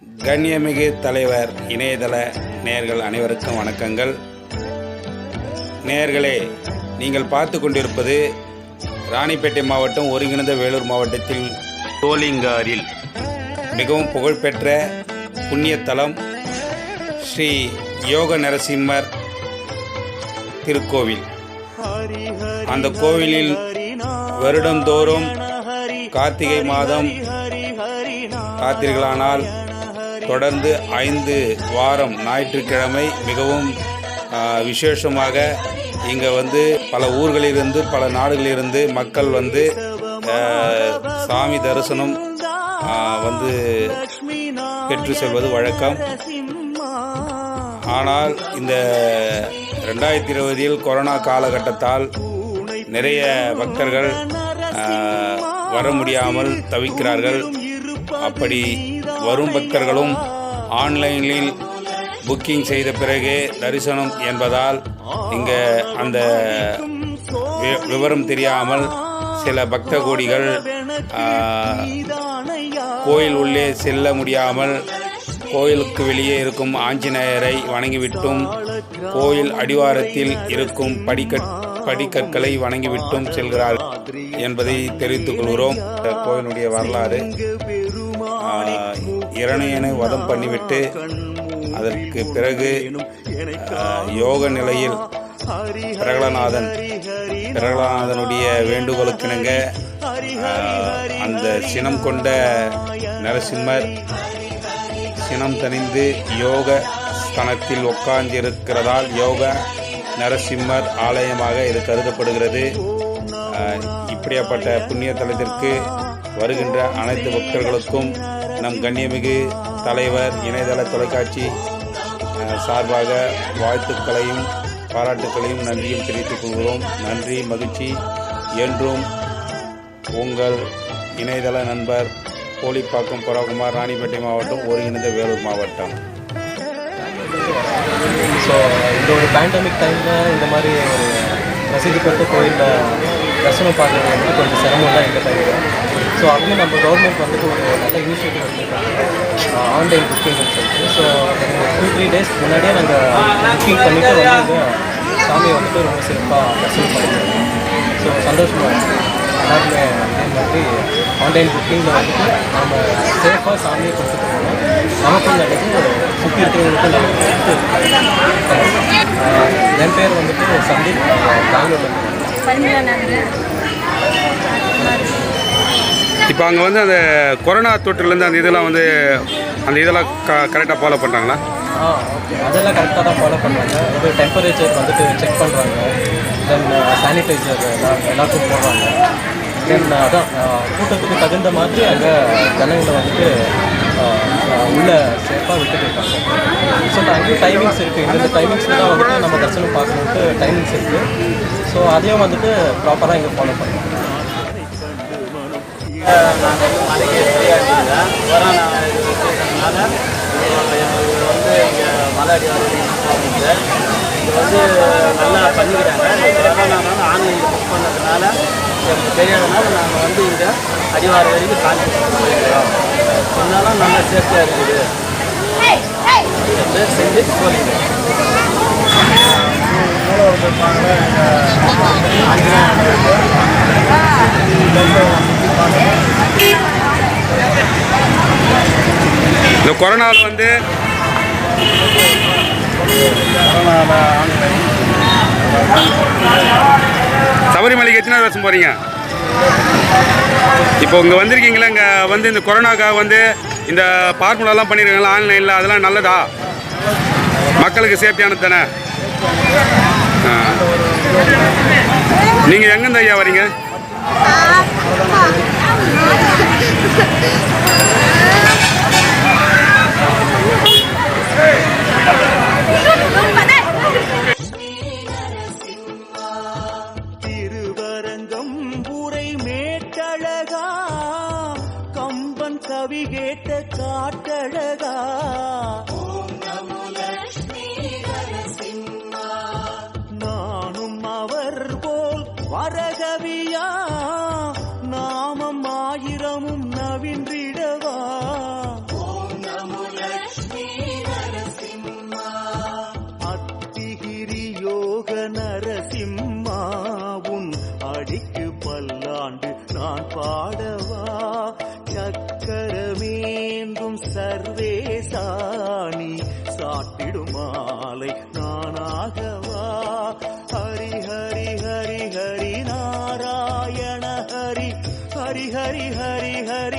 கண்ணியமிகு தலைவர் இணையதள நேயர்கள் அனைவருக்கும் வணக்கங்கள். நேயர்களே, நீங்கள் பார்த்து கொண்டிருப்பது ராணிப்பேட்டை மாவட்டம் ஒருங்கிணைந்த வேலூர் மாவட்டத்தில் தோலிங்காரில் மிகவும் புகழ்பெற்ற புண்ணியத்தலம் ஸ்ரீ யோக நரசிம்மர் திருக்கோவில். அந்த கோவிலில் வருடந்தோறும் கார்த்திகை மாதம் பார்த்தீர்களானால் தொடர்ந்து 5 வாரம் ஞாயிற்றுக்கிழமை மிகவும் விசேஷமாக இங்கே பல ஊர்களிலிருந்து பல நாடுகளிலிருந்து மக்கள் சாமி தரிசனம் பெற்று செல்வது வழக்கம். ஆனால் இந்த 2020 கொரோனா காலகட்டத்தால் நிறைய பக்தர்கள் வர முடியாமல் தவிக்கிறார்கள். அப்படி வரும் பக்தர்களும் ஆன்லைனில் புக்கிங் செய்த பிறகே தரிசனம் என்பதால் இங்கே அந்த விவரம் தெரியாமல் சில பக்த கோடிகள் கோயில் உள்ளே செல்ல முடியாமல் கோயிலுக்கு வெளியே இருக்கும் ஆஞ்சநேயரை வணங்கிவிட்டும் கோயில் அடிவாரத்தில் இருக்கும் படிக்கற்களை வணங்கிவிட்டும் செல்கிறார் என்பதை தெரிவித்துக் கொள்கிறோம். கோயிலுடைய வரலாறு, இரணையனை வதம் பண்ணிவிட்டு அதற்கு பிறகு யோக நிலையில் பிரகலாநாதனுடைய வேண்டுகோளுக்கிணங்க அந்த சினம் கொண்ட நரசிம்மர் சினம் தணிந்து யோக ஸ்தனத்தில் உட்கார்ந்திருக்கிறதால் யோக நரசிம்மர் ஆலயமாக இது கருதப்படுகிறது. இப்படியாப்பட்ட புண்ணிய தலத்திற்கு வருகின்ற அனைத்து பக்தர்களுக்கும் நம் கண்ணியமிகு தலைவர் இணையதள தொலைக்காட்சி சார்பாக வாழ்த்துக்களையும் பாராட்டுக்களையும் நன்றியும் தெரிவித்துக் கொள்கிறோம். நன்றி, மகிழ்ச்சி. என்றும் உங்கள் இணையதள நண்பர் கோழிப்பாக்கம் புறாகுமார், ராணிப்பேட்டை மாவட்டம், ஒருங்கிணைந்த வேலூர் மாவட்டம். ஸோ இந்த ஒரு பேண்டமிக் டைமில் இந்த மாதிரி ஒரு பிரசித்தி பெற்ற கோயிலில் தரிசனம் பார்க்குறது கொஞ்சம் சிரமம் தான் இந்த டைமில். ஸோ அதுலேயும் நம்ம கவர்மெண்ட் ஒரு நல்ல இனிஷியேட்டிவ் எடுத்துருக்காங்க, ஆன்லைன் புக்கிங்னு சொல்லிட்டு. ஸோ 2-3 டேஸ் முன்னாடியே நாங்கள் புக்கிங் பண்ணிவிட்டு சாமியை ரொம்ப சிறப்பாக தரிசனம் பண்ணிக்கிறோம். ஸோ சந்தோஷமாக இருக்குது. எல்லாருமே அதே மாதிரி ஆன்லைன் புக்கிங்கில் நம்ம சேஃபாக சாமியை கொடுத்துட்டு போனோம். நமக்கும் நல்லது, சுற்றி இருக்கிறவங்களுக்கும் நல்லது. என் பேர் சந்தீப், பெங்களூரில். இப்போ அங்கே அந்த கொரோனா தொற்றுலேருந்து அந்த இதெல்லாம் கரெக்டாக ஃபாலோ பண்ணுறாங்களா? ஓகே, அதெல்லாம் கரெக்டாக தான் ஃபாலோ பண்ணுறாங்க. டெம்பரேச்சர் செக் பண்ணுறாங்க. தென் சானிடைசர் எல்லாத்துக்கும் போடுறாங்க. தென் அதான் கூட்டத்துக்கு தகுந்த மாதிரி அங்கே ஜனங்களை உள்ளே சேஃபாக விட்டுட்டு இருக்காங்க. ஸோ அங்கேயும் டைமிங்ஸ் இருக்குது. இந்த டைமிங்ஸில் தான் நம்ம தரிசனம் பார்க்கணுன்ட்டு டைமிங்ஸ் இருக்குது. ஸோ அதையும் ப்ராப்பராக இங்கே ஃபாலோ பண்ணுறோம். நாங்கள் மலைக்கு சரியாச்சுங்க. கொரோனா விசேஷத்தினால இங்கே மலை அடிவாரத்தில் போகுது. இது நல்லா பண்ணிக்கிறாங்க. கொரோனானால ஆன்லைனில் புக் பண்ணதுனால எங்களுக்கு தெரியாதனால நாங்கள் இங்கே அடிவாரம் வரைக்கும் கான்டாக்ட் போயிருக்கிறோம். இருந்தாலும் நல்லா சேஃப்டியாக இருக்குது. என் பேர் செஞ்சு சொல்லிக்கிறேன். இந்த கொரோனாவில் சபரிமலைக்கு எத்தனை வருஷம் போகிறீங்க? இப்போ இங்கே வந்திருக்கீங்களா? இங்கே இந்த கொரோனாக்காக இந்த ஃபார்முலாலாம் பண்ணியிருக்காங்களா ஆன்லைனில்? அதெல்லாம் நல்லதா? மக்களுக்கு சேஃப்டியானது தானே? நீங்கள் எங்கேருந்து ஐயா வரீங்க? திருவரங்கம் ஊரை மேட்டழகா, கம்பன் கவி கேட்ட காட்டழகா, நானும் அவர் போல் வரகவியா, நாமம் 1000 நவின்றிடவா. ஆண்டு நான் பாடவா சக்கரமேந்தும் சர்வேசாணி சாட்டிடும் மாலை நானாகவா ஹரி ஹரி ஹரி ஹரி நாராயண ஹரி ஹரி ஹரி ஹரி ஹரி